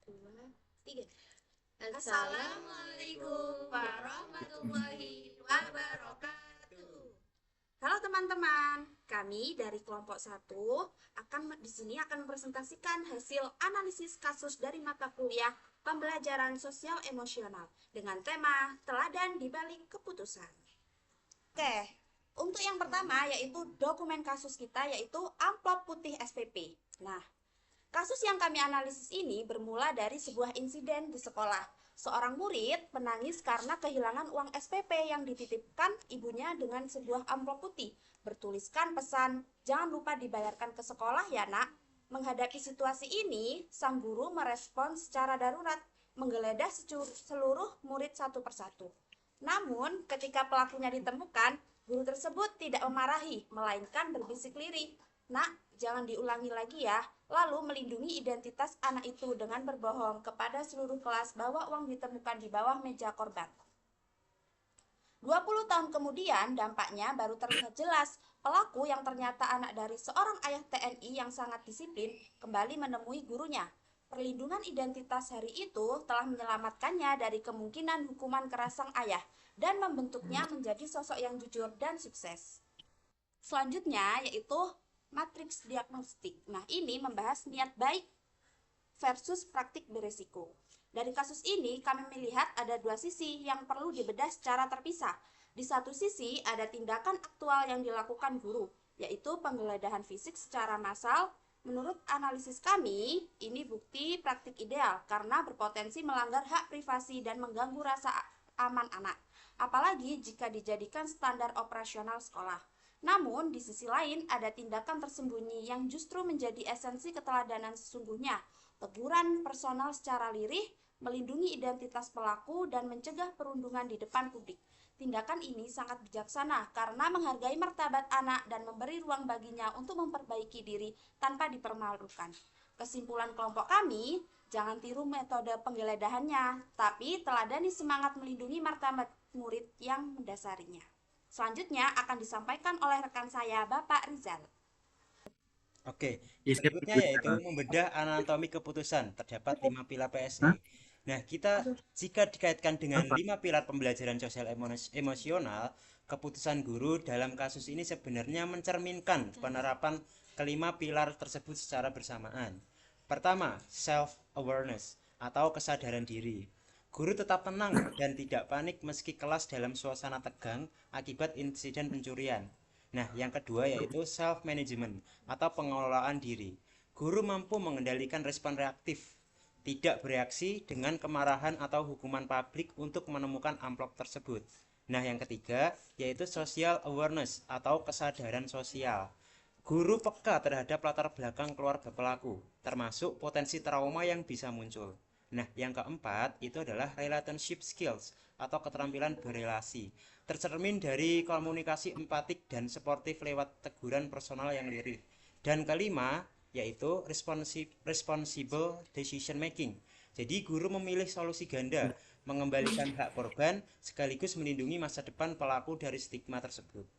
Dua, tiga. Assalamualaikum warahmatullahi wabarakatuh. Halo teman-teman, kami dari kelompok satu di sini akan mempresentasikan hasil analisis kasus dari mata kuliah pembelajaran sosial emosional dengan tema teladan di balik keputusan. Oke, untuk yang pertama yaitu dokumen kasus kita yaitu amplop putih SPP. Nah, kasus yang kami analisis ini bermula dari sebuah insiden di sekolah. Seorang murid menangis karena kehilangan uang SPP yang dititipkan ibunya dengan sebuah amplop putih. Bertuliskan pesan, jangan lupa dibayarkan ke sekolah ya nak. Menghadapi situasi ini, sang guru merespon secara darurat, menggeledah seluruh murid satu persatu. Namun, ketika pelakunya ditemukan, guru tersebut tidak memarahi, melainkan berbisik lirih. Nak, jangan diulangi lagi ya. Lalu melindungi identitas anak itu dengan berbohong kepada seluruh kelas bahwa uang ditemukan di bawah meja korban. 20 tahun kemudian dampaknya baru terlihat jelas. Pelaku yang ternyata anak dari seorang ayah TNI yang sangat disiplin kembali menemui gurunya. Perlindungan identitas hari itu telah menyelamatkannya dari kemungkinan hukuman keras sang ayah dan membentuknya menjadi sosok yang jujur dan sukses. Selanjutnya yaitu matriks diagnostik. Nah, ini membahas niat baik versus praktik beresiko. Dari kasus ini, kami melihat ada dua sisi yang perlu dibedah secara terpisah. Di satu sisi, ada tindakan aktual yang dilakukan guru, yaitu penggeledahan fisik secara massal. Menurut analisis kami, ini bukti praktik ideal karena berpotensi melanggar hak privasi dan mengganggu rasa aman anak, apalagi jika dijadikan standar operasional sekolah. Namun, di sisi lain ada tindakan tersembunyi yang justru menjadi esensi keteladanan sesungguhnya, teguran personal secara lirih, melindungi identitas pelaku, dan mencegah perundungan di depan publik. Tindakan ini sangat bijaksana karena menghargai martabat anak dan memberi ruang baginya untuk memperbaiki diri tanpa dipermalukan. Kesimpulan kelompok kami, jangan tiru metode penggeledahannya, tapi teladani semangat melindungi martabat murid yang mendasarinya. Selanjutnya akan disampaikan oleh rekan saya, Bapak Rizal. Oke, Isi berikutnya yaitu pertanyaan. membedah anatomi keputusan. Terdapat 5 pilar PSE. Nah, jika dikaitkan dengan 5 pilar pembelajaran sosial emosional, keputusan guru dalam kasus ini sebenarnya mencerminkan penerapan kelima pilar tersebut secara bersamaan. Pertama, self awareness atau kesadaran diri. Guru tetap tenang dan tidak panik meski kelas dalam suasana tegang akibat insiden pencurian. Nah, yang kedua yaitu self management atau pengelolaan diri. Guru mampu mengendalikan respon reaktif, tidak bereaksi dengan kemarahan atau hukuman publik untuk menemukan amplop tersebut. Nah, yang ketiga yaitu social awareness atau kesadaran sosial. Guru peka terhadap latar belakang keluarga pelaku, termasuk potensi trauma yang bisa muncul. Nah, yang keempat itu adalah relationship skills atau keterampilan berelasi, tercermin dari komunikasi empatik dan sportif lewat teguran personal yang lirik. Dan kelima, yaitu responsible decision making. Jadi guru memilih solusi ganda, mengembalikan hak korban sekaligus melindungi masa depan pelaku dari stigma tersebut.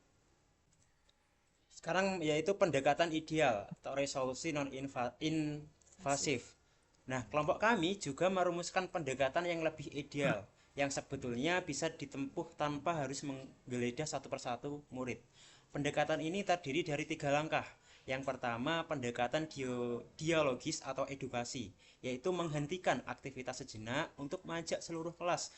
Sekarang yaitu pendekatan ideal atau resolusi non invasif. Nah, kelompok kami juga merumuskan pendekatan yang lebih ideal yang sebetulnya bisa ditempuh tanpa harus menggeledah satu persatu murid. Pendekatan ini terdiri dari 3 langkah. Yang pertama, pendekatan dialogis atau edukasi, yaitu menghentikan aktivitas sejenak untuk mengajak seluruh kelas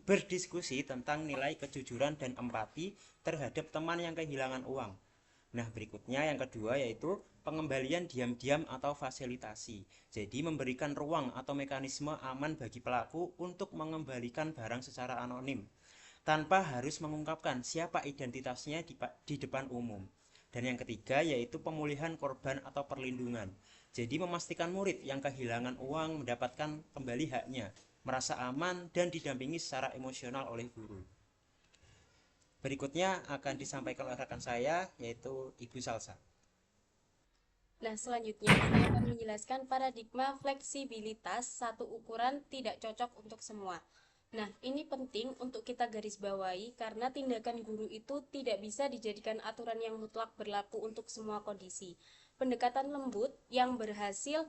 berdiskusi tentang nilai kejujuran dan empati terhadap teman yang kehilangan uang. Nah, berikutnya yang kedua yaitu pengembalian diam-diam atau fasilitasi. Jadi memberikan ruang atau mekanisme aman bagi pelaku untuk mengembalikan barang secara anonim tanpa harus mengungkapkan siapa identitasnya di depan umum. Dan yang ketiga yaitu pemulihan korban atau perlindungan. Jadi memastikan murid yang kehilangan uang mendapatkan kembali haknya, merasa aman dan didampingi secara emosional oleh guru. Berikutnya akan disampaikan oleh rekan saya yaitu Ibu Salsa. Nah, selanjutnya saya akan menjelaskan paradigma fleksibilitas satu ukuran tidak cocok untuk semua. Nah, ini penting untuk kita garis bawahi karena tindakan guru itu tidak bisa dijadikan aturan yang mutlak berlaku untuk semua kondisi. Pendekatan lembut yang berhasil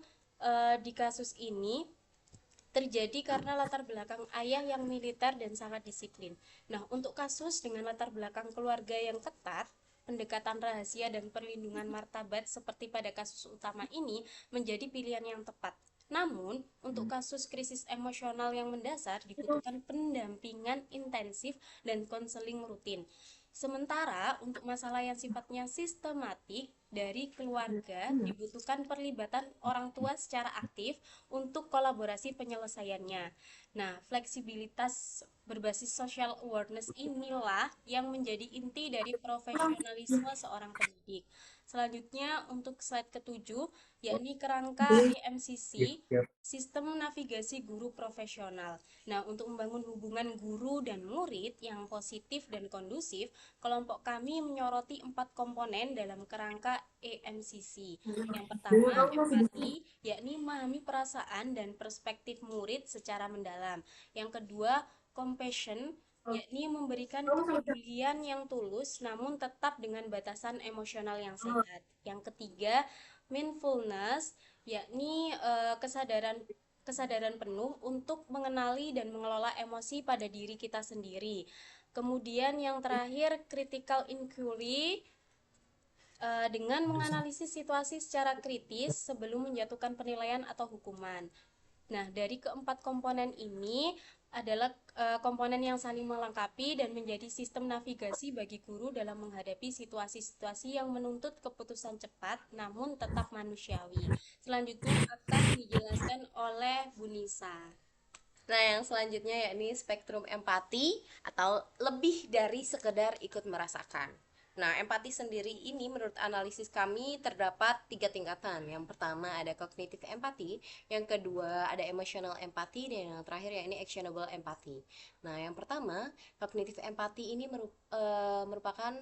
di kasus ini terjadi karena latar belakang ayah yang militer dan sangat disiplin. Nah, untuk kasus dengan latar belakang keluarga yang ketat, pendekatan rahasia dan perlindungan martabat seperti pada kasus utama ini menjadi pilihan yang tepat. Namun, untuk kasus krisis emosional yang mendasar dibutuhkan pendampingan intensif dan konseling rutin. Sementara untuk masalah yang sifatnya sistematik dari keluarga dibutuhkan perlibatan orang tua secara aktif untuk kolaborasi penyelesaiannya. Nah, fleksibilitas berbasis social awareness inilah yang menjadi inti dari profesionalisme seorang pendidik. Selanjutnya untuk slide ketujuh, yakni kerangka EMCC, Sistem Navigasi Guru Profesional. Nah, untuk membangun hubungan guru dan murid yang positif dan kondusif, kelompok kami menyoroti 4 komponen dalam kerangka EMCC. Yang pertama, empati, yakni memahami perasaan dan perspektif murid secara mendalam. Yang kedua, compassion, yakni memberikan kepedulian yang tulus namun tetap dengan batasan emosional yang sehat. Yang ketiga, mindfulness, yakni kesadaran penuh untuk mengenali dan mengelola emosi pada diri kita sendiri. Kemudian yang terakhir, critical inquiry, dengan menganalisis situasi secara kritis sebelum menjatuhkan penilaian atau hukuman. Nah, dari keempat komponen ini adalah komponen yang saling melengkapi dan menjadi sistem navigasi bagi guru dalam menghadapi situasi-situasi yang menuntut keputusan cepat namun tetap manusiawi. Selanjutnya akan dijelaskan oleh Bu Nisa. Nah, yang selanjutnya yakni spektrum empati atau lebih dari sekedar ikut merasakan. Nah, empati sendiri ini menurut analisis kami terdapat 3 tingkatan. Yang pertama ada cognitive empati, yang kedua ada emotional empati, dan yang terakhir yakni actionable empati. Nah, yang pertama, cognitive empati ini merupakan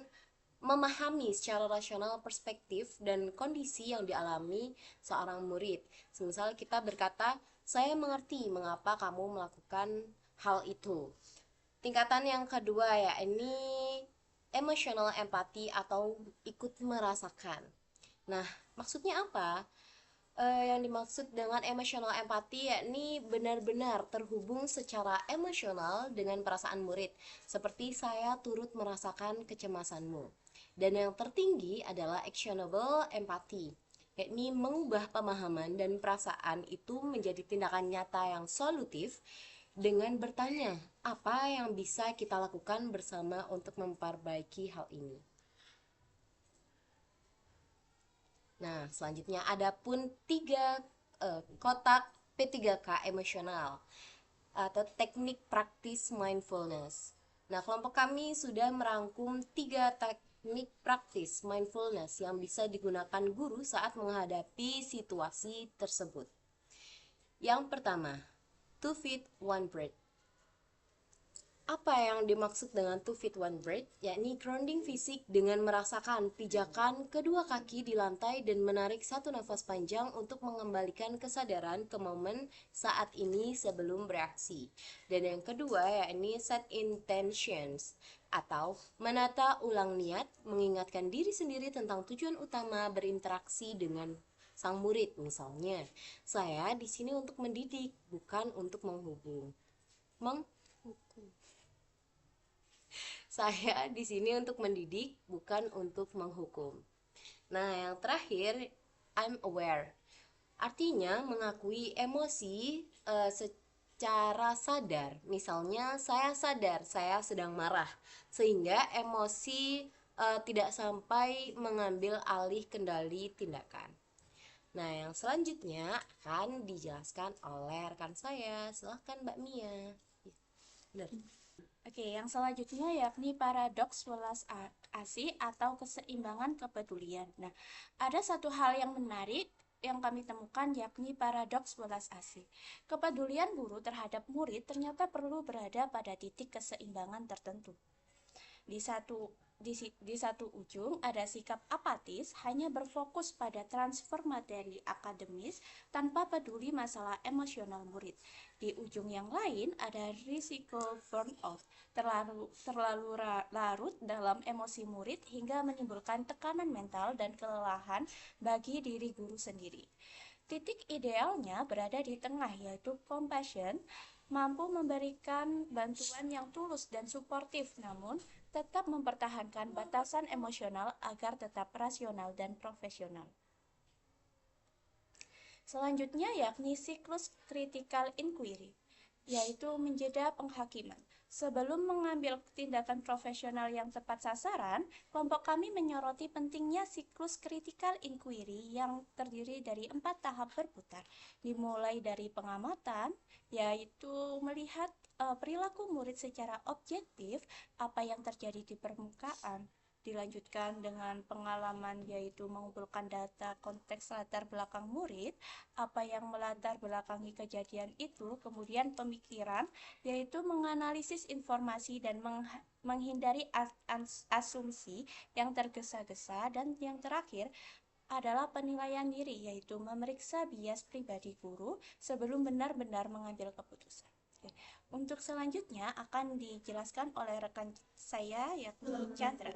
memahami secara rasional perspektif dan kondisi yang dialami seorang murid. Semisal kita berkata, saya mengerti mengapa kamu melakukan hal itu. Tingkatan yang kedua ya ini emotional empathy atau ikut merasakan. Nah, maksudnya apa? Yang dimaksud dengan emotional empathy yakni benar-benar terhubung secara emosional dengan perasaan murid, seperti saya turut merasakan kecemasanmu. Dan yang tertinggi adalah actionable empathy, yakni mengubah pemahaman dan perasaan itu menjadi tindakan nyata yang solutif dengan bertanya, apa yang bisa kita lakukan bersama untuk memperbaiki hal ini. Nah, selanjutnya ada pun 3 kotak P3K emosional atau teknik praktis mindfulness. Nah, kelompok kami sudah merangkum 3 teknik praktis mindfulness yang bisa digunakan guru saat menghadapi situasi tersebut. Yang pertama, 2 feet 1 breath. Apa yang dimaksud dengan 2 feet 1 breath? Yakni grounding fisik dengan merasakan pijakan kedua kaki di lantai dan menarik satu nafas panjang untuk mengembalikan kesadaran ke momen saat ini sebelum bereaksi. Dan yang kedua yakni set intentions atau menata ulang niat, mengingatkan diri sendiri tentang tujuan utama berinteraksi dengan sang murid. Misalnya, saya di sini untuk mendidik, bukan untuk menghukum. Saya di sini untuk mendidik, bukan untuk menghukum. Nah, yang terakhir, I'm aware. Artinya mengakui emosi secara sadar. Misalnya, saya sadar saya sedang marah, sehingga emosi tidak sampai mengambil alih kendali tindakan. Nah, yang selanjutnya akan dijelaskan oleh rekan saya. Silahkan Mbak Mia. Benar. Oke, yang selanjutnya yakni paradoks welas asih atau keseimbangan kepedulian. Nah, ada satu hal yang menarik yang kami temukan yakni paradoks welas asih. Kepedulian guru terhadap murid ternyata perlu berada pada titik keseimbangan tertentu. Di satu ujung ada sikap apatis, hanya berfokus pada transfer materi akademis tanpa peduli masalah emosional murid. Di ujung yang lain ada risiko burnout, terlalu larut dalam emosi murid hingga menimbulkan tekanan mental dan kelelahan bagi diri guru sendiri. Titik idealnya berada di tengah, yaitu compassion, mampu memberikan bantuan yang tulus dan suportif, namun tetap mempertahankan batasan emosional agar tetap rasional dan profesional. Selanjutnya yakni siklus critical inquiry, yaitu menjeda penghakiman. Sebelum mengambil tindakan profesional yang tepat sasaran, kelompok kami menyoroti pentingnya siklus critical inquiry yang terdiri dari 4 tahap berputar, dimulai dari pengamatan, yaitu melihat perilaku murid secara objektif, apa yang terjadi di permukaan, dilanjutkan dengan pengalaman, yaitu mengumpulkan data konteks latar belakang murid, apa yang melatar belakangi kejadian itu, kemudian pemikiran, yaitu menganalisis informasi dan menghindari asumsi yang tergesa-gesa, dan yang terakhir adalah penilaian diri, yaitu memeriksa bias pribadi guru sebelum benar-benar mengambil keputusan. Untuk selanjutnya akan dijelaskan oleh rekan saya, yakni Chandra.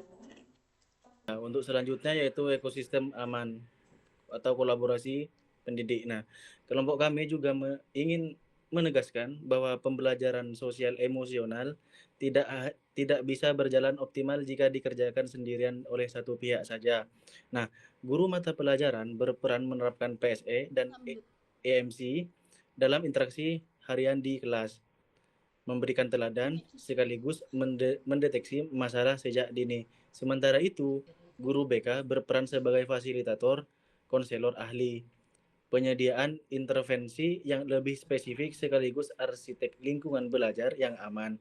Nah, untuk selanjutnya yaitu ekosistem aman atau kolaborasi pendidik. Nah, kelompok kami juga ingin menegaskan bahwa pembelajaran sosial emosional tidak bisa berjalan optimal jika dikerjakan sendirian oleh satu pihak saja. Nah, guru mata pelajaran berperan menerapkan PSE dan EMC dalam interaksi harian di kelas, memberikan teladan sekaligus mendeteksi masalah sejak dini. Sementara itu, guru BK berperan sebagai fasilitator, konselor ahli, penyediaan intervensi yang lebih spesifik sekaligus arsitek lingkungan belajar yang aman.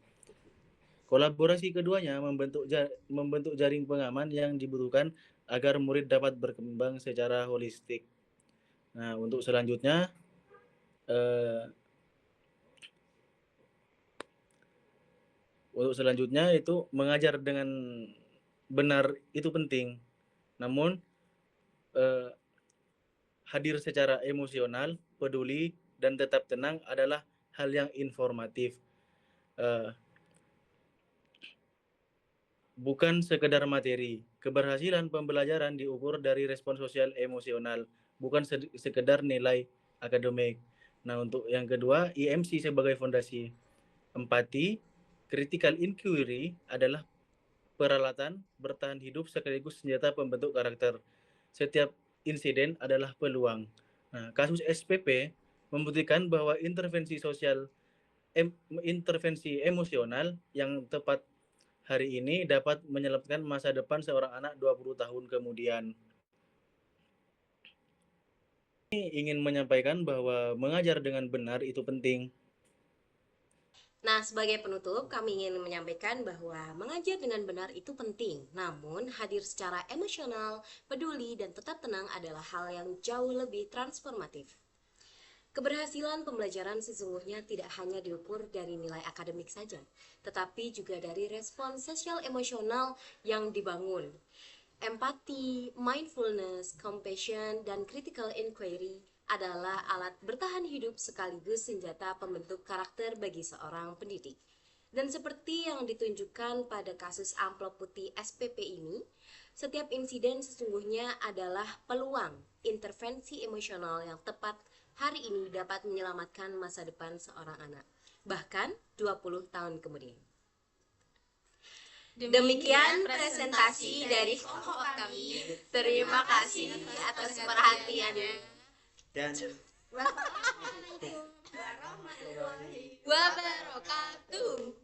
Kolaborasi keduanya membentuk jaring pengaman yang dibutuhkan agar murid dapat berkembang secara holistik. Nah, untuk selanjutnya itu mengajar dengan benar itu penting. Namun hadir secara emosional, peduli, dan tetap tenang adalah hal yang informatif. Bukan sekedar materi. Keberhasilan pembelajaran diukur dari respon sosial emosional, bukan sekedar nilai akademik. Nah, untuk yang kedua, IMC sebagai fondasi. Empati, critical inquiry adalah peralatan bertahan hidup sekaligus senjata pembentuk karakter. Setiap insiden adalah peluang. Nah, kasus SPP membuktikan bahwa intervensi emosional yang tepat hari ini dapat menyelamatkan masa depan seorang anak 20 tahun kemudian. Ini ingin menyampaikan bahwa mengajar dengan benar itu penting. Nah, sebagai penutup, kami ingin menyampaikan bahwa mengajar dengan benar itu penting. Namun, hadir secara emosional, peduli, dan tetap tenang adalah hal yang jauh lebih transformatif. Keberhasilan pembelajaran sesungguhnya tidak hanya diukur dari nilai akademik saja, tetapi juga dari respon sosial emosional yang dibangun. Empati, mindfulness, compassion, dan critical inquiry adalah alat bertahan hidup sekaligus senjata pembentuk karakter bagi seorang pendidik. Dan seperti yang ditunjukkan pada kasus amplop putih SPP ini, setiap insiden sesungguhnya adalah peluang intervensi emosional yang tepat hari ini dapat menyelamatkan masa depan seorang anak, bahkan 20 tahun kemudian. Demikian presentasi dari kelompok kami. Terima kasih atas perhatiannya. Dan Wabarakatuh.